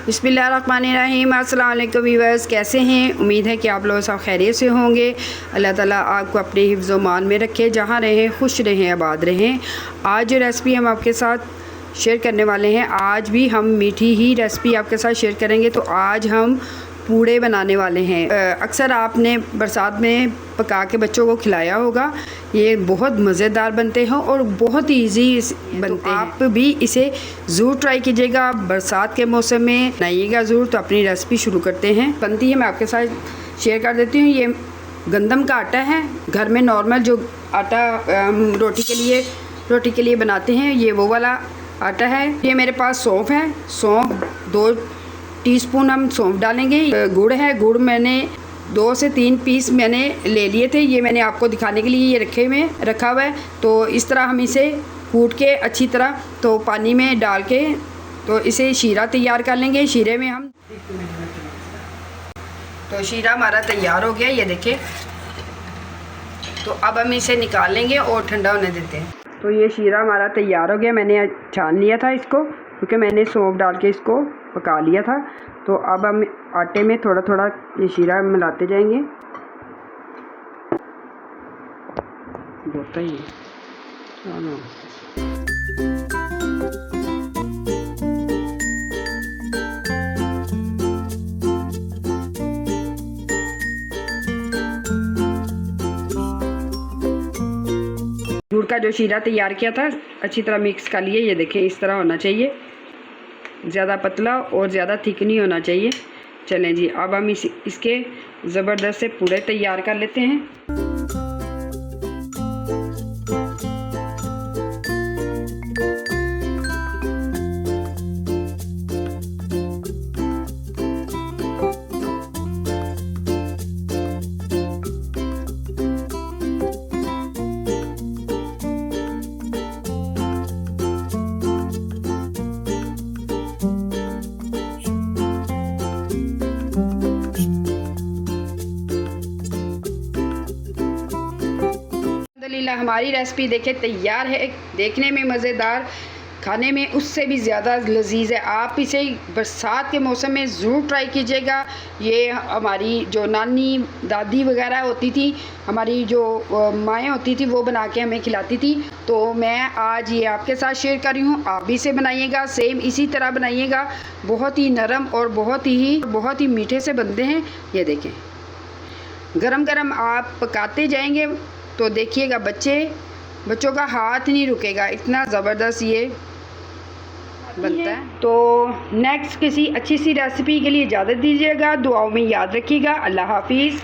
बिस्मिल्लाहिर्रहमानिर्रहीम। अस्सलाम वालेकुम व्यूअर्स, कैसे हैं? उम्मीद है कि आप लोग सब खैरियत से होंगे। अल्लाह ताला आपको अपने हिफ्ज़ व मान में रखे, जहाँ रहें खुश रहें, आबाद रहें। आज जो रेसिपी हम आपके साथ शेयर करने वाले हैं, आज भी हम मीठी ही रेसिपी आपके साथ शेयर करेंगे। तो आज हम पूड़े बनाने वाले हैं। अक्सर आपने बरसात में पका के बच्चों को खिलाया होगा। ये बहुत मज़ेदार बनते हैं और बहुत ही ईजी बनते हैं। आप भी इसे ज़रूर ट्राई कीजिएगा, बरसात के मौसम में बनाइएगा ज़रूर। तो अपनी रेसिपी शुरू करते हैं। बनती है मैं आपके साथ शेयर कर देती हूँ। ये गंदम का आटा है, घर में नॉर्मल जो आटा रोटी के लिए बनाते हैं, ये वो वाला आटा है। ये मेरे पास सौंफ है, सौंफ 2 टीस्पून हम सौंफ डालेंगे। गुड़ है, गुड़ मैंने 2 से 3 पीस मैंने ले लिए थे। ये मैंने आपको दिखाने के लिए ये रखा हुआ है। तो इस तरह हम इसे कूट के अच्छी तरह तो पानी में डाल के तो इसे शीरा तैयार कर लेंगे। शीरे में हम तो शीरा हमारा तैयार हो गया, ये देखें। तो अब हम इसे निकाल लेंगे और ठंडा होने देते हैं। तो ये शीरा हमारा तैयार हो गया। मैंने छान लिया था इसको, क्योंकि मैंने सौंफ डाल के इसको पका लिया था। तो अब हम आटे में थोड़ा थोड़ा ये शीरा मिलाते जाएंगे। ही गुड़ का जो शीरा तैयार किया था अच्छी तरह मिक्स कर लिए। ये देखें, इस तरह होना चाहिए, ज़्यादा पतला और ज़्यादा थिक नहीं होना चाहिए। चलें जी, अब हम इसके ज़बरदस्त से पूड़े तैयार कर लेते हैं। हमारी रेसिपी देखें तैयार है, देखने में मज़ेदार, खाने में उससे भी ज़्यादा लजीज है। आप इसे बरसात के मौसम में ज़रूर ट्राई कीजिएगा। ये हमारी जो नानी दादी वगैरह होती थी, हमारी जो माएँ होती थी, वो बना के हमें खिलाती थी। तो मैं आज ये आपके साथ शेयर कर रही हूँ। आप भी इसे बनाइएगा, सेम इसी तरह बनाइएगा। बहुत ही नरम और बहुत ही मीठे से बनते हैं। ये देखें, गरम गरम आप पकाते जाएंगे तो देखिएगा बच्चों का हाथ नहीं रुकेगा, इतना ज़बरदस्त ये बनता है। तो नेक्स्ट किसी अच्छी सी रेसिपी के लिए इजाज़त दीजिएगा। दुआओं में याद रखिएगा। अल्लाह हाफिज़।